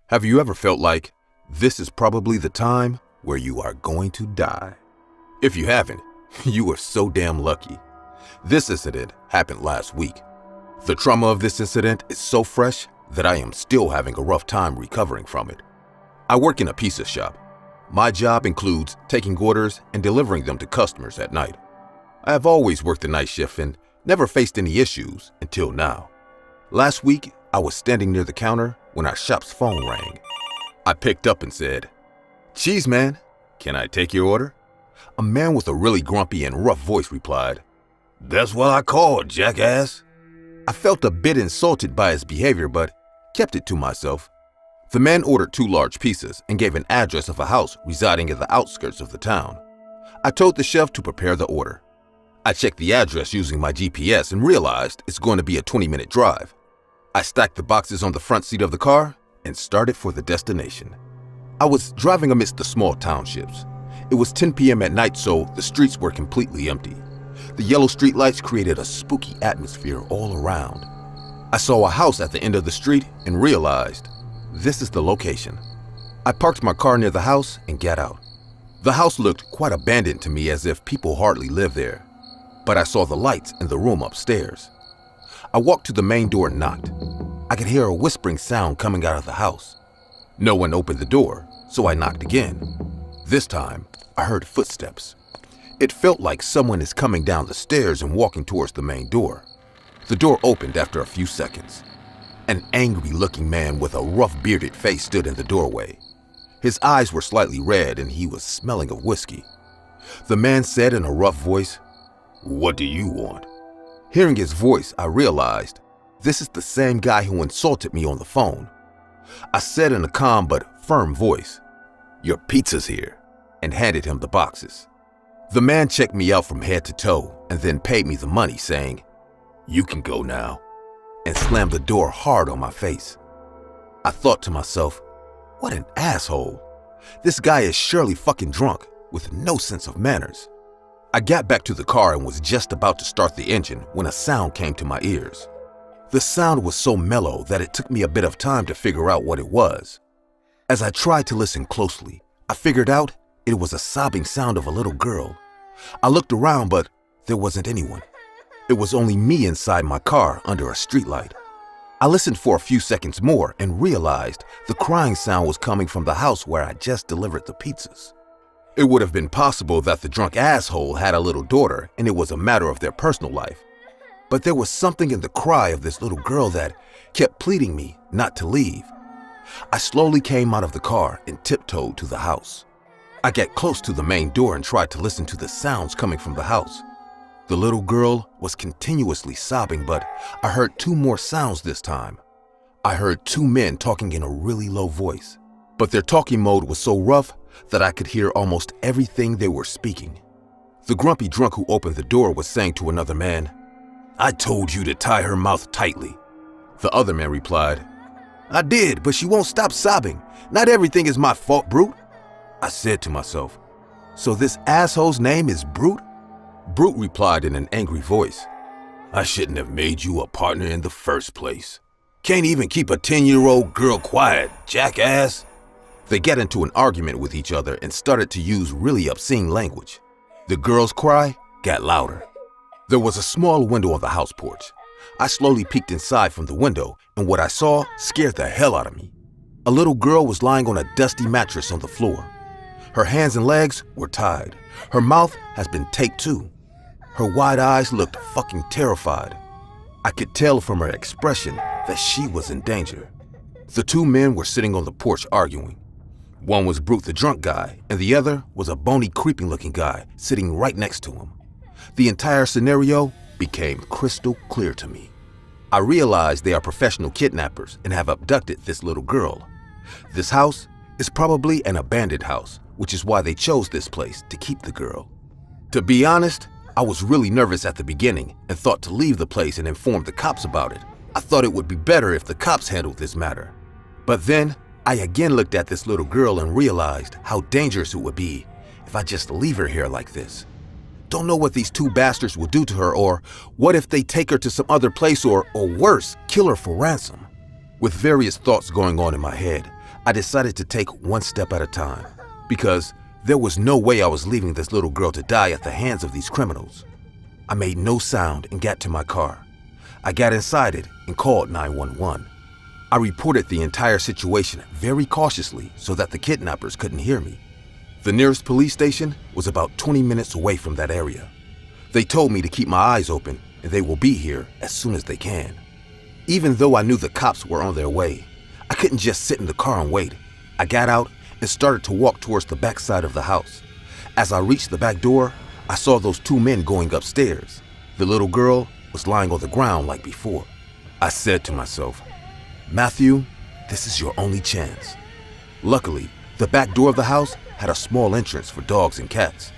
Have you ever felt like this is probably the time where you are going to die? If you haven't, you are so damn lucky. This incident happened last week. The trauma of this incident is so fresh that I am still having a rough time recovering from it. I work in a pizza shop. My job includes taking orders and delivering them to customers at night. I have always worked the night shift and never faced any issues until now. Last week, I was standing near the counter when our shop's phone rang. I picked up and said, "Cheese man, can I take your order?" A man with a really grumpy and rough voice replied, "That's what I called, jackass." I felt a bit insulted by his behavior, but kept it to myself. The man ordered 2 large pizzas and gave an address of a house residing in the outskirts of the town. I told the chef to prepare the order. I checked the address using my GPS and realized it's going to be a 20-minute drive. I stacked the boxes on the front seat of the car and started for the destination. I was driving amidst the small townships. It was 10 p.m. at night, so the streets were completely empty. The yellow streetlights created a spooky atmosphere all around. I saw a house at the end of the street and realized this is the location. I parked my car near the house and got out. The house looked quite abandoned to me, as if people hardly lived there. But I saw the lights in the room upstairs. I walked to the main door and knocked. I could hear a whispering sound coming out of the house. No one opened the door, so I knocked again. This time, I heard footsteps. It felt like someone is coming down the stairs and walking towards the main door. The door opened after a few seconds. An angry-looking man with a rough bearded face stood in the doorway. His eyes were slightly red and he was smelling of whiskey. The man said in a rough voice, "What do you want?" Hearing his voice, I realized this is the same guy who insulted me on the phone. I said in a calm but firm voice, "Your pizza's here," and handed him the boxes. The man checked me out from head to toe and then paid me the money, saying, "You can go now," and slammed the door hard on my face. I thought to myself, what an asshole. This guy is surely fucking drunk with no sense of manners. I got back to the car and was just about to start the engine when a sound came to my ears. The sound was so mellow that it took me a bit of time to figure out what it was. As I tried to listen closely, I figured out it was a sobbing sound of a little girl. I looked around, but there wasn't anyone. It was only me inside my car under a streetlight. I listened for a few seconds more and realized the crying sound was coming from the house where I just delivered the pizzas. It would have been possible that the drunk asshole had a little daughter and it was a matter of their personal life. But there was something in the cry of this little girl that kept pleading me not to leave. I slowly came out of the car and tiptoed to the house. I got close to the main door and tried to listen to the sounds coming from the house. The little girl was continuously sobbing, but I heard 2 more sounds this time. I heard 2 men talking in a really low voice, but their talking mode was so rough that I could hear almost everything they were speaking. The grumpy drunk who opened the door was saying to another man, "I told you to tie her mouth tightly." The other man replied, "I did, but she won't stop sobbing. Not everything is my fault, Brute." I said to myself, so this asshole's name is Brute? Brute replied in an angry voice, "I shouldn't have made you a partner in the first place. Can't even keep a 10-year-old girl quiet, jackass." They got into an argument with each other and started to use really obscene language. The girl's cry got louder. There was a small window on the house porch. I slowly peeked inside from the window, and what I saw scared the hell out of me. A little girl was lying on a dusty mattress on the floor. Her hands and legs were tied. Her mouth has been taped too. Her wide eyes looked fucking terrified. I could tell from her expression that she was in danger. The 2 men were sitting on the porch arguing. One was Brute the drunk guy, and the other was a bony, creeping-looking guy sitting right next to him. The entire scenario became crystal clear to me. I realized they are professional kidnappers and have abducted this little girl. This house is probably an abandoned house, which is why they chose this place to keep the girl. To be honest, I was really nervous at the beginning and thought to leave the place and inform the cops about it. I thought it would be better if the cops handled this matter. But then, I again looked at this little girl and realized how dangerous it would be if I just leave her here like this. Don't know what these 2 bastards will do to her, or what if they take her to some other place or worse, kill her for ransom. With various thoughts going on in my head, I decided to take one step at a time, because there was no way I was leaving this little girl to die at the hands of these criminals. I made no sound and got to my car. I got inside it and called 911. I reported the entire situation very cautiously so that the kidnappers couldn't hear me. The nearest police station was about 20 minutes away from that area. They told me to keep my eyes open and they will be here as soon as they can. Even though I knew the cops were on their way, I couldn't just sit in the car and wait. I got out and started to walk towards the back side of the house. As I reached the back door, I saw those two men going upstairs. The little girl was lying on the ground like before. I said to myself, "Matthew, this is your only chance." Luckily, the back door of the house had a small entrance for dogs and cats.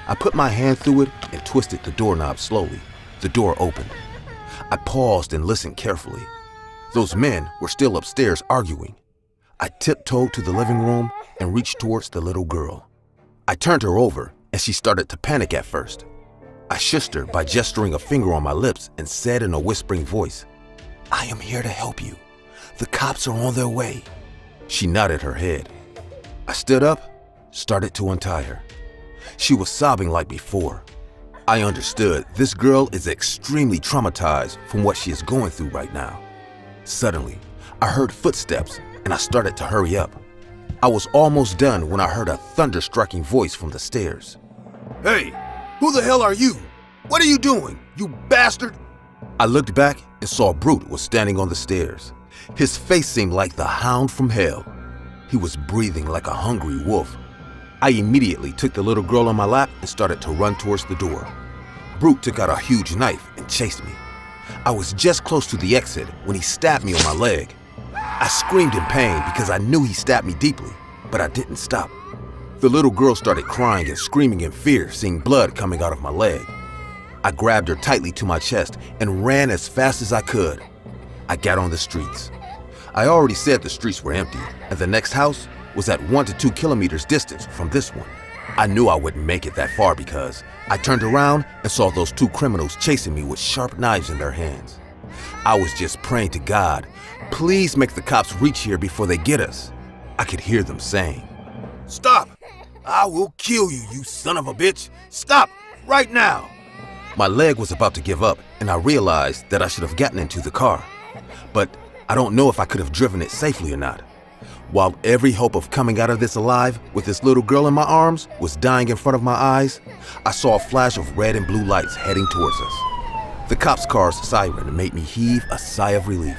I put my hand through it and twisted the doorknob slowly. The door opened. I paused and listened carefully. Those men were still upstairs arguing. I tiptoed to the living room and reached towards the little girl. I turned her over and she started to panic at first. I shushed her by gesturing a finger on my lips and said in a whispering voice, "I am here to help you. The cops are on their way." She nodded her head. I stood up, started to untie her. She was sobbing like before. I understood this girl is extremely traumatized from what she is going through right now. Suddenly, I heard footsteps and I started to hurry up. I was almost done when I heard a thunder-striking voice from the stairs. "Hey, who the hell are you? What are you doing, you bastard?" I looked back and saw Brute was standing on the stairs. His face seemed like the hound from hell. He was breathing like a hungry wolf. I immediately took the little girl on my lap and started to run towards the door. Brute took out a huge knife and chased me. I was just close to the exit when he stabbed me on my leg. I screamed in pain because I knew he stabbed me deeply, but I didn't stop. The little girl started crying and screaming in fear, seeing blood coming out of my leg. I grabbed her tightly to my chest and ran as fast as I could. I got on the streets. I already said the streets were empty, and the next house was at 1 to 2 kilometers distance from this one. I knew I wouldn't make it that far because I turned around and saw those two criminals chasing me with sharp knives in their hands. I was just praying to God, "Please make the cops reach here before they get us." I could hear them saying, "Stop! I will kill you, you son of a bitch! Stop right now!" My leg was about to give up and I realized that I should have gotten into the car. But I don't know if I could have driven it safely or not. While every hope of coming out of this alive with this little girl in my arms was dying in front of my eyes, I saw a flash of red and blue lights heading towards us. The cops' car's siren made me heave a sigh of relief.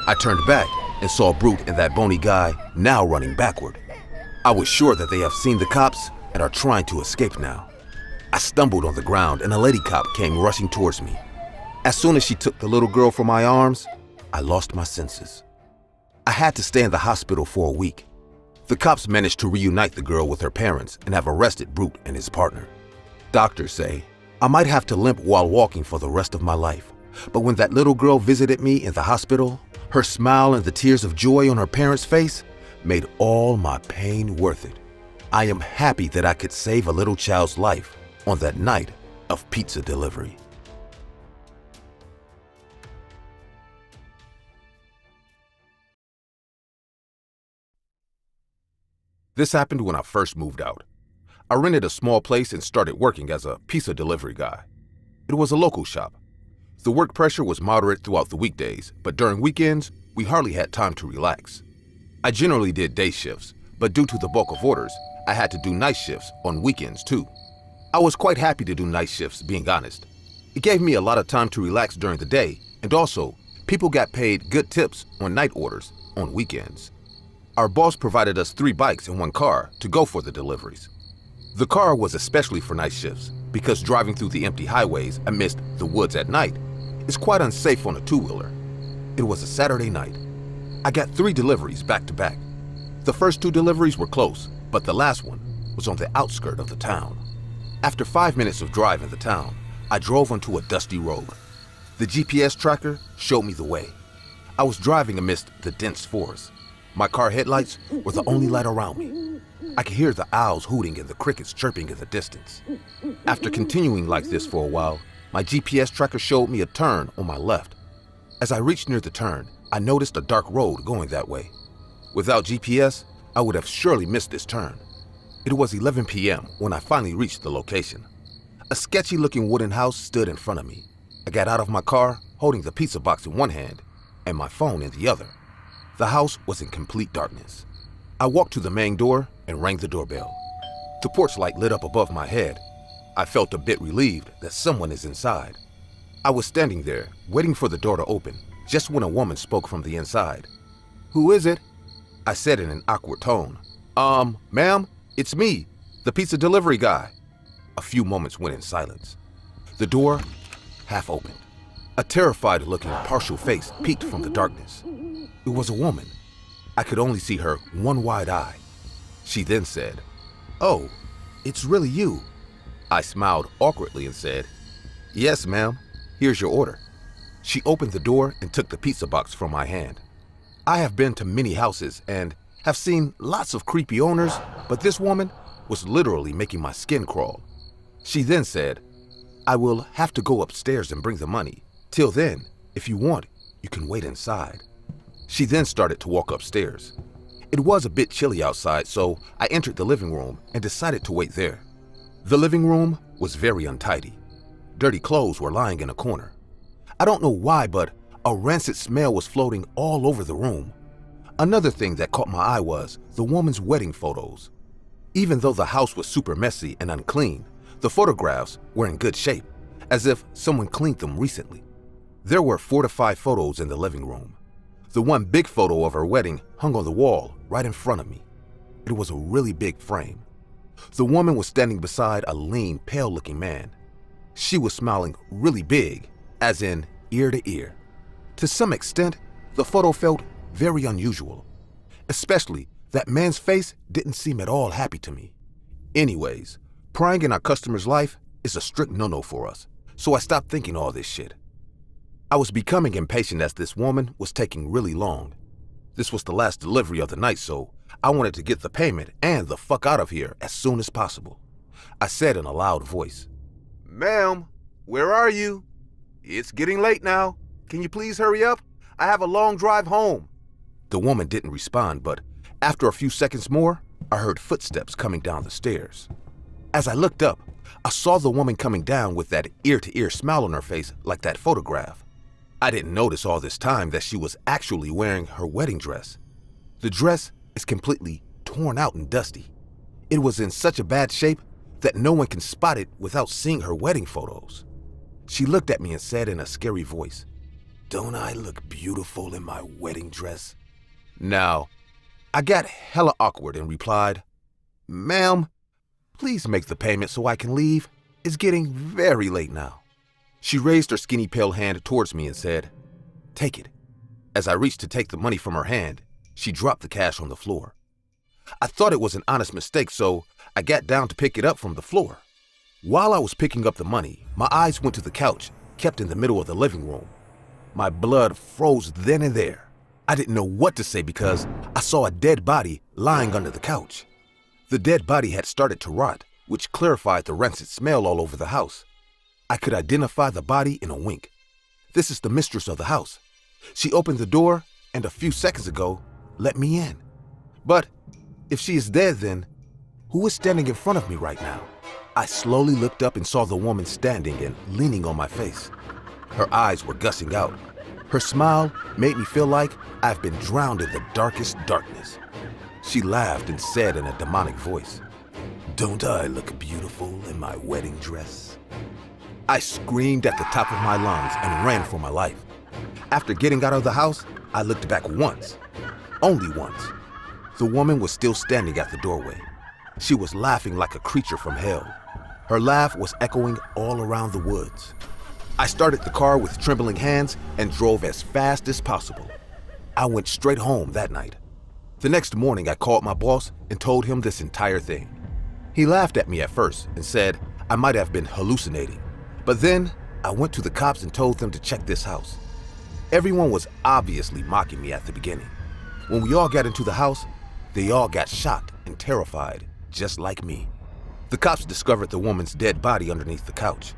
I turned back and saw Brute and that bony guy now running backward. I was sure that they have seen the cops and are trying to escape now. I stumbled on the ground and a lady cop came rushing towards me. As soon as she took the little girl from my arms, I lost my senses. I had to stay in the hospital for a week. The cops managed to reunite the girl with her parents and have arrested Brute and his partner. Doctors say I might have to limp while walking for the rest of my life, but when that little girl visited me in the hospital, her smile and the tears of joy on her parents' face made all my pain worth it. I am happy that I could save a little child's life on that night of pizza delivery. This happened when I first moved out. I rented a small place and started working as a pizza delivery guy. It was a local shop. The work pressure was moderate throughout the weekdays, but during weekends, we hardly had time to relax. I generally did day shifts, but due to the bulk of orders, I had to do night shifts on weekends too. I was quite happy to do night shifts, being honest. It gave me a lot of time to relax during the day, and also, people got paid good tips on night orders on weekends. Our boss provided us 3 bikes and 1 car to go for the deliveries. The car was especially for night shifts because driving through the empty highways amidst the woods at night is quite unsafe on a 2-wheeler. It was a Saturday night. I got 3 deliveries back to back. The first 2 deliveries were close, but the last one was on the outskirt of the town. After 5 minutes of drive in the town, I drove onto a dusty road. The GPS tracker showed me the way. I was driving amidst the dense forest. My car headlights were the only light around me. I could hear the owls hooting and the crickets chirping in the distance. After continuing like this for a while, my GPS tracker showed me a turn on my left. As I reached near the turn, I noticed a dark road going that way. Without GPS, I would have surely missed this turn. It was 11 p.m. when I finally reached the location. A sketchy-looking wooden house stood in front of me. I got out of my car, holding the pizza box in one hand and my phone in the other. The house was in complete darkness. I walked to the main door and rang the doorbell. The porch light lit up above my head. I felt a bit relieved that someone is inside. I was standing there, waiting for the door to open, just when a woman spoke from the inside. "Who is it?" I said in an awkward tone. Ma'am, it's me, the pizza delivery guy." A few moments went in silence. The door half opened. A terrified-looking partial face peeked from the darkness. It was a woman. I could only see her one wide eye. She then said, "Oh, it's really you." I smiled awkwardly and said, "Yes, ma'am. Here's your order." She opened the door and took the pizza box from my hand. I have been to many houses and have seen lots of creepy owners, but this woman was literally making my skin crawl. She then said, "I will have to go upstairs and bring the money. Till then, if you want, you can wait inside." She then started to walk upstairs. It was a bit chilly outside, so I entered the living room and decided to wait there. The living room was very untidy. Dirty clothes were lying in a corner. I don't know why, but a rancid smell was floating all over the room. Another thing that caught my eye was the woman's wedding photos. Even though the house was super messy and unclean, the photographs were in good shape, as if someone cleaned them recently. There were 4 to 5 photos in the living room. The one big photo of her wedding hung on the wall right in front of me. It was a really big frame. The woman was standing beside a lean, pale-looking man. She was smiling really big, as in ear to ear. To some extent, the photo felt very unusual, especially that man's face didn't seem at all happy to me. Anyways, prying in our customer's life is a strict no-no for us, so I stopped thinking all this shit. I was becoming impatient as this woman was taking really long. This was the last delivery of the night, so I wanted to get the payment and the fuck out of here as soon as possible. I said in a loud voice, "Ma'am, where are you? It's getting late now. Can you please hurry up? I have a long drive home." The woman didn't respond, but after a few seconds more, I heard footsteps coming down the stairs. As I looked up, I saw the woman coming down with that ear-to-ear smile on her face like that photograph. I didn't notice all this time that she was actually wearing her wedding dress. The dress is completely torn out and dusty. It was in such a bad shape that no one can spot it without seeing her wedding photos. She looked at me and said in a scary voice, "Don't I look beautiful in my wedding dress?" Now, I got hella awkward and replied, "Ma'am, please make the payment so I can leave. It's getting very late now." She raised her skinny pale hand towards me and said, "Take it." As I reached to take the money from her hand, she dropped the cash on the floor. I thought it was an honest mistake, so I got down to pick it up from the floor. While I was picking up the money, my eyes went to the couch, kept in the middle of the living room. My blood froze then and there. I didn't know what to say because I saw a dead body lying under the couch. The dead body had started to rot, which clarified the rancid smell all over the house. I could identify the body in a wink. This is the mistress of the house. She opened the door and a few seconds ago let me in. But if she is dead, then who is standing in front of me right now? I slowly looked up and saw the woman standing and leaning on my face. Her eyes were gushing out. Her smile made me feel like I've been drowned in the darkest darkness. She laughed and said in a demonic voice, "Don't I look beautiful in my wedding dress?" I screamed at the top of my lungs and ran for my life. After getting out of the house, I looked back once. Only once. The woman was still standing at the doorway. She was laughing like a creature from hell. Her laugh was echoing all around the woods. I started the car with trembling hands and drove as fast as possible. I went straight home that night. The next morning, I called my boss and told him this entire thing. He laughed at me at first and said I might have been hallucinating. But then I went to the cops and told them to check this house. Everyone was obviously mocking me at the beginning. When we all got into the house, they all got shocked and terrified, just like me. The cops discovered the woman's dead body underneath the couch.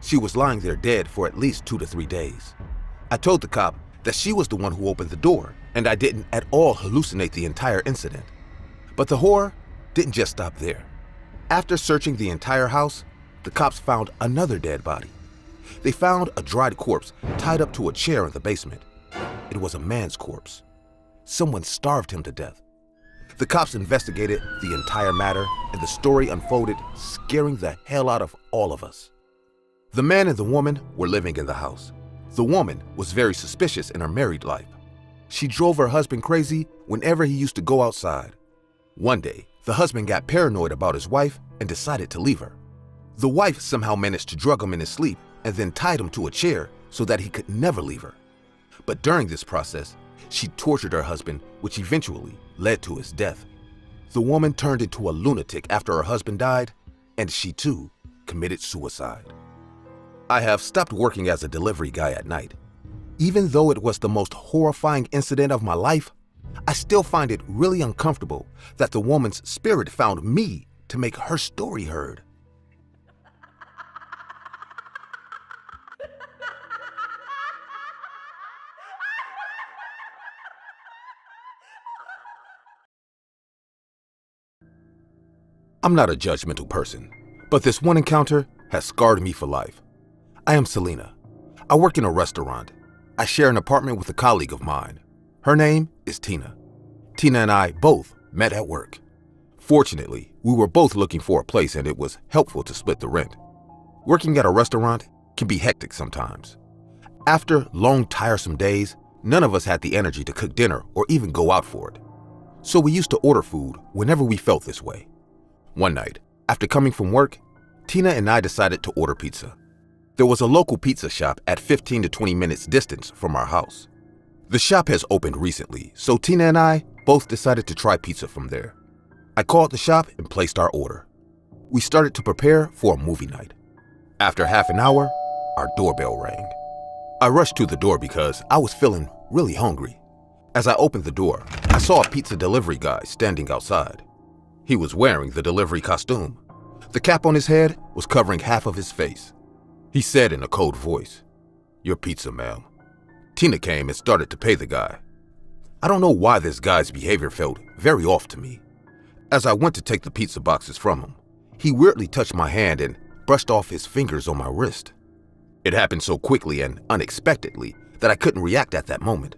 She was lying there dead for at least 2 to 3 days. I told the cop that she was the one who opened the door, and I didn't at all hallucinate the entire incident. But the horror didn't just stop there. After searching the entire house, the cops found another dead body. They found a dried corpse tied up to a chair in the basement. It was a man's corpse. Someone starved him to death. The cops investigated the entire matter, and the story unfolded, scaring the hell out of all of us. The man and the woman were living in the house. The woman was very suspicious in her married life. She drove her husband crazy whenever he used to go outside. One day, the husband got paranoid about his wife and decided to leave her. The wife somehow managed to drug him in his sleep and then tied him to a chair so that he could never leave her. But during this process, she tortured her husband, which eventually led to his death. The woman turned into a lunatic after her husband died, and she too committed suicide. I have stopped working as a delivery guy at night. Even though it was the most horrifying incident of my life, I still find it really uncomfortable that the woman's spirit found me to make her story heard. I'm not a judgmental person, but this one encounter has scarred me for life. I am Selena. I work in a restaurant. I share an apartment with a colleague of mine. Her name is Tina. Tina and I both met at work. Fortunately, we were both looking for a place and it was helpful to split the rent. Working at a restaurant can be hectic sometimes. After long, tiresome days, none of us had the energy to cook dinner or even go out for it. So we used to order food whenever we felt this way. One night, after coming from work, Tina and I decided to order pizza. There was a local pizza shop at 15 to 20 minutes distance from our house. The shop has opened recently, so Tina and I both decided to try pizza from there. I called the shop and placed our order. We started to prepare for a movie night. After half an hour, our doorbell rang. I rushed to the door because I was feeling really hungry. As I opened the door, I saw a pizza delivery guy standing outside. He was wearing the delivery costume. The cap on his head was covering half of his face. He said in a cold voice, "Your pizza, ma'am." Tina came and started to pay the guy. I don't know why this guy's behavior felt very off to me. As I went to take the pizza boxes from him, he weirdly touched my hand and brushed off his fingers on my wrist. It happened so quickly and unexpectedly that I couldn't react at that moment.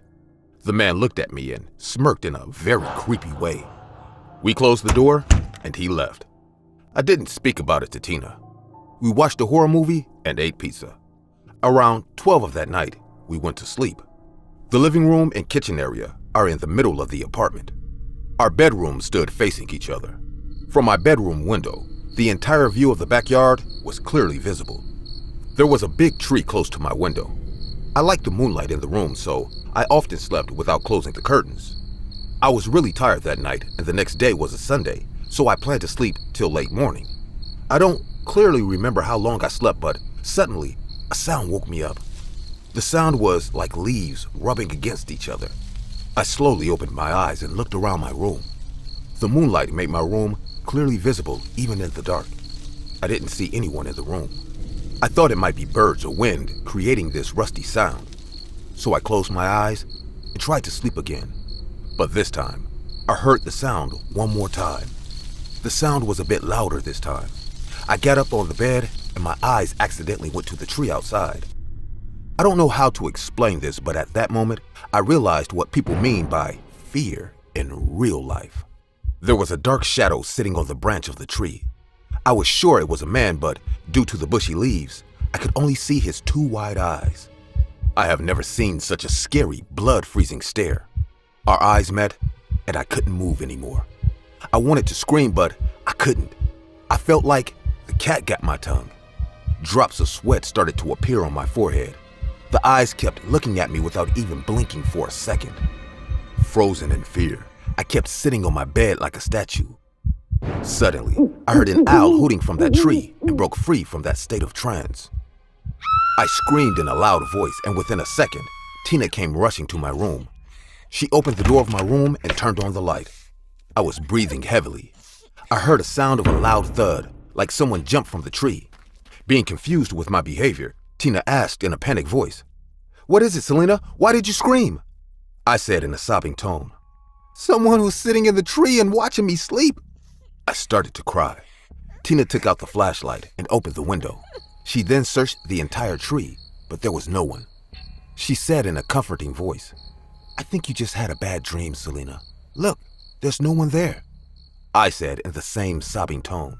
The man looked at me and smirked in a very creepy way. We closed the door and he left. I didn't speak about it to Tina. We watched a horror movie and ate pizza. Around 12 of that night, we went to sleep. The living room and kitchen area are in the middle of the apartment. Our bedrooms stood facing each other. From my bedroom window, the entire view of the backyard was clearly visible. There was a big tree close to my window. I liked the moonlight in the room, so I often slept without closing the curtains. I was really tired that night, and the next day was a Sunday, so I planned to sleep till late morning. I don't clearly remember how long I slept, but suddenly, a sound woke me up. The sound was like leaves rubbing against each other. I slowly opened my eyes and looked around my room. The moonlight made my room clearly visible even in the dark. I didn't see anyone in the room. I thought it might be birds or wind creating this rusty sound. So I closed my eyes and tried to sleep again. But this time, I heard the sound one more time. The sound was a bit louder this time. I got up on the bed and my eyes accidentally went to the tree outside. I don't know how to explain this, but at that moment, I realized what people mean by fear in real life. There was a dark shadow sitting on the branch of the tree. I was sure it was a man, but due to the bushy leaves, I could only see his two wide eyes. I have never seen such a scary, blood-freezing stare. Our eyes met, and I couldn't move anymore. I wanted to scream, but I couldn't. I felt like the cat got my tongue. Drops of sweat started to appear on my forehead. The eyes kept looking at me without even blinking for a second. Frozen in fear, I kept sitting on my bed like a statue. Suddenly, I heard an owl hooting from that tree and broke free from that state of trance. I screamed in a loud voice, and within a second, Tina came rushing to my room. She opened the door of my room and turned on the light. I was breathing heavily. I heard a sound of a loud thud, like someone jumped from the tree. Being confused with my behavior, Tina asked in a panicked voice, What is it, Selena? Why did you scream? I said in a sobbing tone. Someone was sitting in the tree and watching me sleep. I started to cry. Tina took out the flashlight and opened the window. She then searched the entire tree, but there was no one. She said in a comforting voice, I think you just had a bad dream, Selena. Look, there's no one there. I said in the same sobbing tone.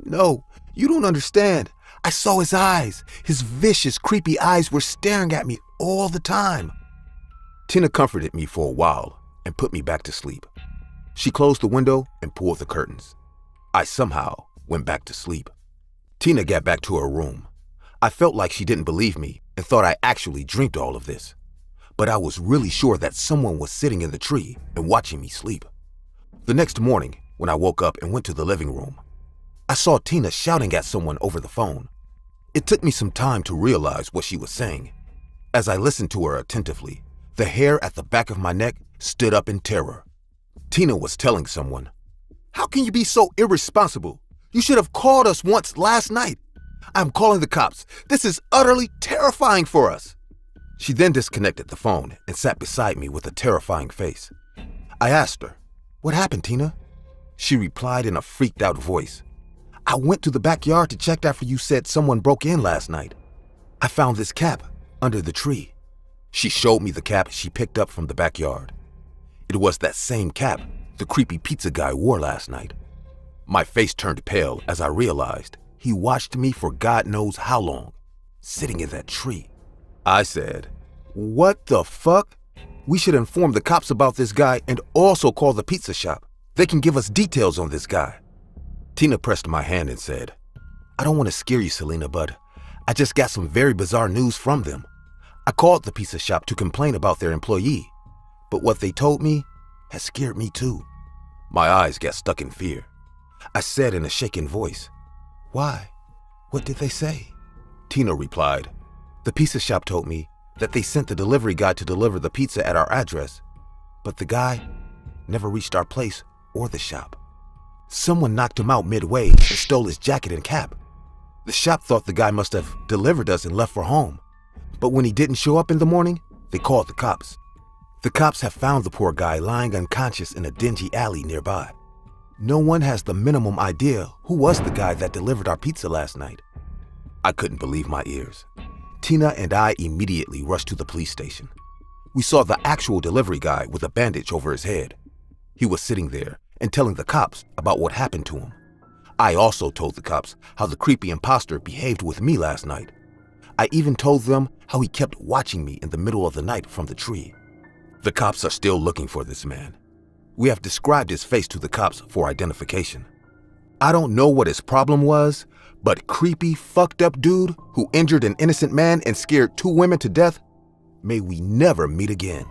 No, you don't understand. I saw his eyes. His vicious, creepy eyes were staring at me all the time. Tina comforted me for a while and put me back to sleep. She closed the window and pulled the curtains. I somehow went back to sleep. Tina got back to her room. I felt like she didn't believe me and thought I actually dreamed all of this. But I was really sure that someone was sitting in the tree and watching me sleep. The next morning, when I woke up and went to the living room, I saw Tina shouting at someone over the phone. It took me some time to realize what she was saying. As I listened to her attentively, the hair at the back of my neck stood up in terror. Tina was telling someone, How can you be so irresponsible? You should have called us once last night. I'm calling the cops. This is utterly terrifying for us. She then disconnected the phone and sat beside me with a terrifying face. I asked her, What happened, Tina? She replied in a freaked out voice, I went to the backyard to check after you said someone broke in last night. I found this cap under the tree. She showed me the cap she picked up from the backyard. It was that same cap the creepy pizza guy wore last night. My face turned pale as I realized he watched me for God knows how long, sitting in that tree. I said, What the fuck? We should inform the cops about this guy and also call the pizza shop. They can give us details on this guy. Tina pressed my hand and said, I don't want to scare you, Selena, but I just got some very bizarre news from them. I called the pizza shop to complain about their employee, but what they told me has scared me too. My eyes got stuck in fear. I said in a shaken voice, Why? What did they say? Tina replied, The pizza shop told me that they sent the delivery guy to deliver the pizza at our address, but the guy never reached our place or the shop. Someone knocked him out midway and stole his jacket and cap. The shop thought the guy must have delivered us and left for home, but when he didn't show up in the morning, they called the cops. The cops have found the poor guy lying unconscious in a dingy alley nearby. No one has the minimum idea who was the guy that delivered our pizza last night. I couldn't believe my ears. Tina and I immediately rushed to the police station. We saw the actual delivery guy with a bandage over his head. He was sitting there and telling the cops about what happened to him. I also told the cops how the creepy imposter behaved with me last night. I even told them how he kept watching me in the middle of the night from the tree. The cops are still looking for this man. We have described his face to the cops for identification. I don't know what his problem was, but creepy, fucked up dude who injured an innocent man and scared 2 women to death, may we never meet again.